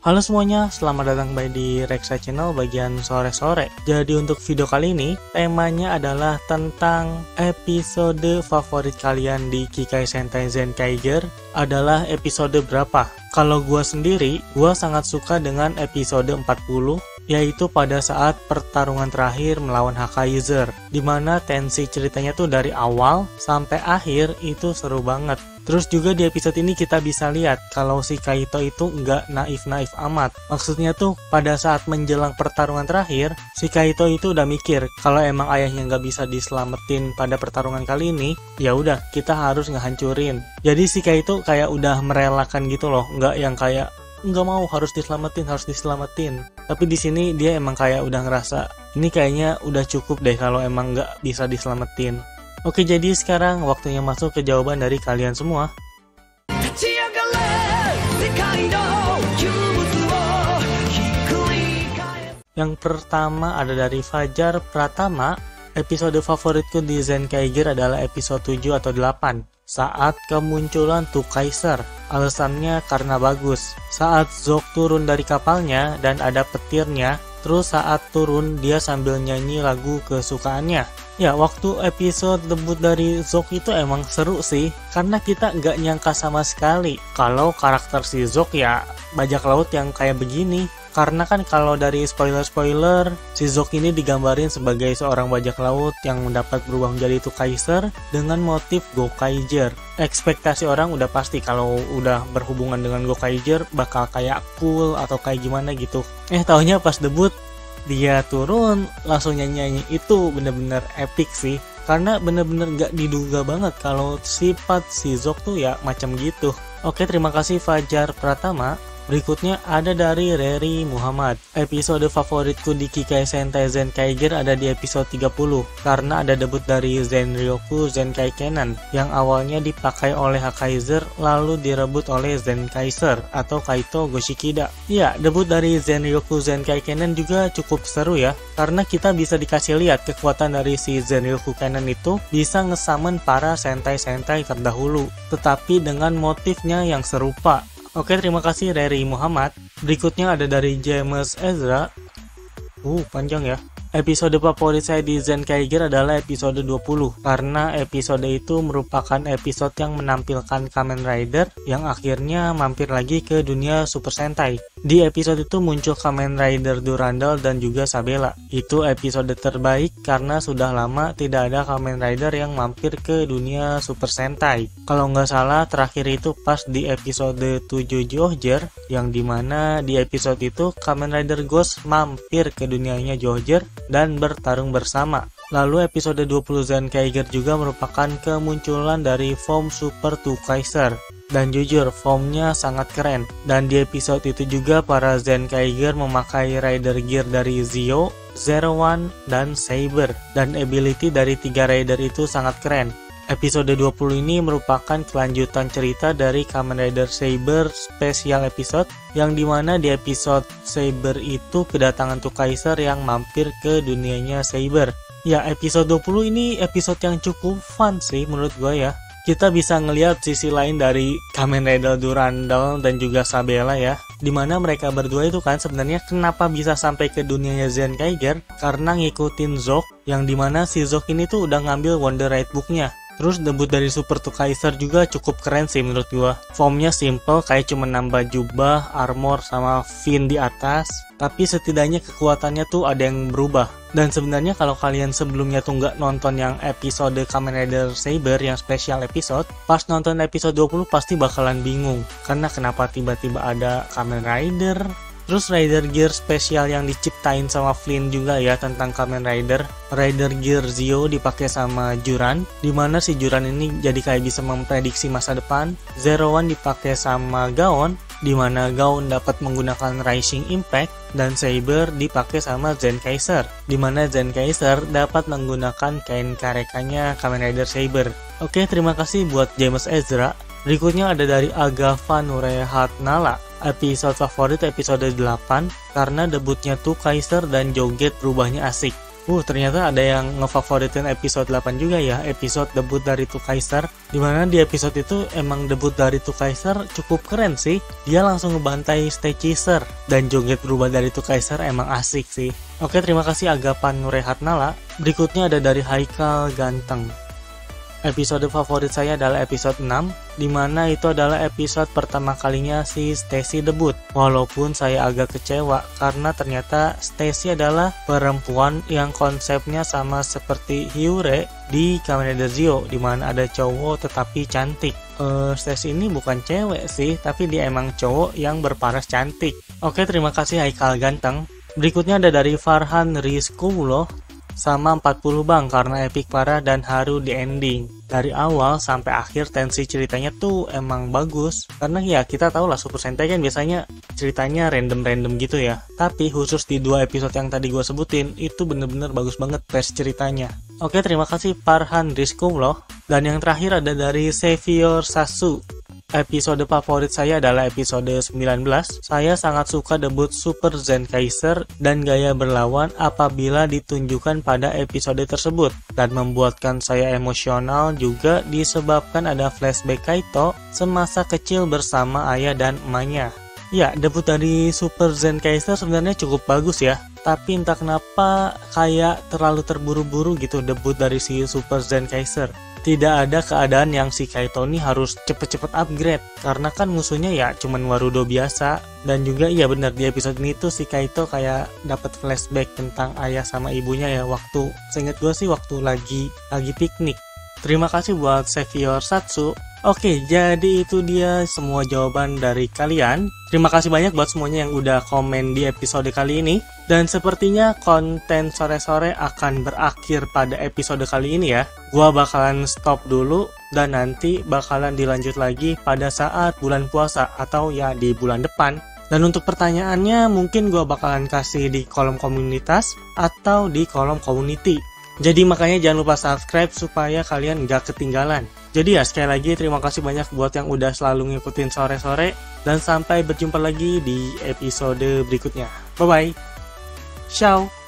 Halo semuanya, selamat datang kembali di Reksa Channel bagian sore-sore. Jadi untuk video kali ini, temanya adalah tentang episode favorit kalian di Kikai Sentai Zenkaiger adalah episode berapa? Kalau gua sendiri, gua sangat suka dengan episode 40, yaitu pada saat pertarungan terakhir melawan Hakaiser, dimana tensi ceritanya tuh dari awal sampai akhir itu seru banget. Terus juga di episode ini kita bisa lihat kalau si Kaito itu nggak naif-naif amat. Maksudnya tuh pada saat menjelang pertarungan terakhir, si Kaito itu udah mikir kalau emang ayahnya nggak bisa diselamatin pada pertarungan kali ini, ya udah kita harus ngehancurin. Jadi si Kaito kayak udah merelakan gitu loh, nggak yang kayak nggak mau harus diselamatin. Tapi di sini dia emang kayak udah ngerasa ini kayaknya udah cukup deh kalau emang nggak bisa diselamatin. Oke, jadi sekarang waktunya masuk ke jawaban dari kalian semua. Yang pertama ada dari Fajar Pratama. Episode favoritku di Zenkaiger adalah episode 7 atau 8. Saat kemunculan Tukaiser. Alasannya karena bagus. Saat Zok turun dari kapalnya dan ada petirnya. Terus saat turun dia sambil nyanyi lagu kesukaannya. Ya, waktu episode debut dari Zok itu emang seru sih, karena kita nggak nyangka sama sekali kalau karakter si Zok ya bajak laut yang kayak begini. Karena kan kalau dari spoiler-spoiler, si Zok ini digambarin sebagai seorang bajak laut yang dapat berubah menjadi Tukaiser dengan motif Gokaiger. Ekspektasi orang udah pasti kalau udah berhubungan dengan Gokaiger bakal kayak cool atau kayak gimana gitu. Taunya pas debut dia turun langsung nyanyi itu bener-bener epic sih, karena bener-bener gak diduga banget kalau sifat si Zok tuh ya macam gitu. Oke, terima kasih Fajar Pratama. Berikutnya ada dari Reri Muhammad. Episode favoritku di Kikai Sentai Zenkaiger ada di episode 30 karena ada debut dari Zenryoku Zenkai Kennen yang awalnya dipakai oleh Hakaiser lalu direbut oleh Zenkaiser atau Kaito Goshikida. Ya, debut dari Zenryoku Zenkai Kennen juga cukup seru ya, karena kita bisa dikasih lihat kekuatan dari si Zenryoku Kennen itu bisa ngesummon para sentai-sentai terdahulu, tetapi dengan motifnya yang serupa. Oke, terima kasih Reri Muhammad. Berikutnya ada dari James Ezra. Panjang ya. Episode favorit saya di Zenkaiger adalah episode 20 karena episode itu merupakan episode yang menampilkan Kamen Rider yang akhirnya mampir lagi ke dunia Super Sentai. Di episode itu muncul Kamen Rider Durandal dan juga Sabela. Itu episode terbaik karena sudah lama tidak ada Kamen Rider yang mampir ke dunia Super Sentai. Kalau nggak salah terakhir itu pas di episode 7 Johger, yang dimana di episode itu Kamen Rider Ghost mampir ke dunianya Johger dan bertarung bersama. Lalu episode 20 Zenkaiger juga merupakan kemunculan dari form Super Tukaiser. Dan jujur, formnya sangat keren. Dan di episode itu juga para Zenkaiger memakai rider gear dari Zio, Zero One, dan Saber. Dan ability dari 3 rider itu sangat keren. Episode 20 ini merupakan kelanjutan cerita dari Kamen Rider Saber special episode, yang dimana di episode Saber itu kedatangan Tukaiser yang mampir ke dunianya Saber. Ya, episode 20 ini episode yang cukup fun sih menurut gue ya. Kita bisa ngelihat sisi lain dari Kamen Rider Durandal dan juga Sabela ya, dimana mereka berdua itu kan sebenarnya kenapa bisa sampai ke dunianya Zenkaiger karena ngikutin Zok, yang dimana si Zok ini tuh udah ngambil Wonder Ride Book-nya. Terus debut dari Super Tukaiser juga cukup keren sih menurut gua. Formnya simple, kayak cuma nambah jubah, armor, sama fin di atas. Tapi setidaknya kekuatannya tuh ada yang berubah. Dan sebenarnya kalau kalian sebelumnya tuh nggak nonton yang episode Kamen Rider Saber yang special episode, pas nonton episode 20 pasti bakalan bingung. Karena kenapa tiba-tiba ada Kamen Rider? Terus rider gear spesial yang diciptain sama Flynn juga ya tentang Kamen Rider. Rider gear Zio dipakai sama Juran, dimana si Juran ini jadi kayak bisa memprediksi masa depan. Zero One dipakai sama Gaon, dimana Gaon dapat menggunakan Rising Impact. Dan Saber dipakai sama Zenkaiser, dimana Zenkaiser dapat menggunakan kain karekanya Kamen Rider Saber. Oke, terima kasih buat James Ezra. Berikutnya ada dari Agava Nurehat Nala. Episode favorit episode 8 karena debutnya Tukaiser dan joget berubahnya asik. Ternyata ada yang ngefavoritin episode 8 juga ya, episode debut dari Two Kaiser. Dimana di episode itu emang debut dari Two Kaiser cukup keren sih. Dia langsung ngebantai Stay Chaser, dan joget berubah dari Two Kaiser emang asik sih. Oke, terima kasih Agapan Nurehatnala. Berikutnya ada dari Haikal Ganteng. Episode favorit saya adalah episode 6, dimana itu adalah episode pertama kalinya si Stacy debut. Walaupun saya agak kecewa karena ternyata Stacy adalah perempuan yang konsepnya sama seperti Hyure di Kamen Rider Zio, dimana ada cowok tetapi cantik. Stacy ini bukan cewek sih, tapi dia emang cowok yang berparas cantik. Oke, terima kasih Haikal Ganteng. Berikutnya ada dari Farhan Rizkoulo sama 40 bang, karena epic parah dan haru di ending. Dari awal sampai akhir tensi ceritanya tuh emang bagus, karena ya kita tahu lah Super Sentai kan biasanya ceritanya random-random gitu ya. Tapi khusus di 2 episode yang tadi gue sebutin itu bener-bener bagus banget versi ceritanya. Oke, terima kasih Farhan Rizkoulo. Dan yang terakhir ada dari Xavier Sasu. Episode favorit saya adalah episode 19. Saya sangat suka debut Super Zen Kaiser dan gaya berlawan apabila ditunjukkan pada episode tersebut, dan membuatkan saya emosional juga disebabkan ada flashback Kaito semasa kecil bersama ayah dan emaknya. Ya, debut dari Super Zen Kaiser sebenarnya cukup bagus ya, tapi entah kenapa kayak terlalu terburu-buru gitu debut dari si Super Zen Kaiser. Tidak ada keadaan yang si Kaito ini harus cepet-cepet upgrade, karena kan musuhnya ya cuman Warudo biasa. Dan juga iya benar, di episode ini tuh si Kaito kayak dapat flashback tentang ayah sama ibunya ya, waktu seinget gue sih waktu lagi piknik. Terima kasih buat Xavier Satsu. Oke, jadi itu dia semua jawaban dari kalian. Terima kasih banyak buat semuanya yang udah komen di episode kali ini. Dan sepertinya konten sore-sore akan berakhir pada episode kali ini ya. Gua bakalan stop dulu dan nanti bakalan dilanjut lagi pada saat bulan puasa atau ya di bulan depan. Dan untuk pertanyaannya mungkin gua bakalan kasih di kolom komunitas atau di kolom community. Jadi makanya jangan lupa subscribe supaya kalian nggak ketinggalan. Jadi ya sekali lagi terima kasih banyak buat yang udah selalu ngikutin sore-sore. Dan sampai berjumpa lagi di episode berikutnya. Bye-bye. Ciao.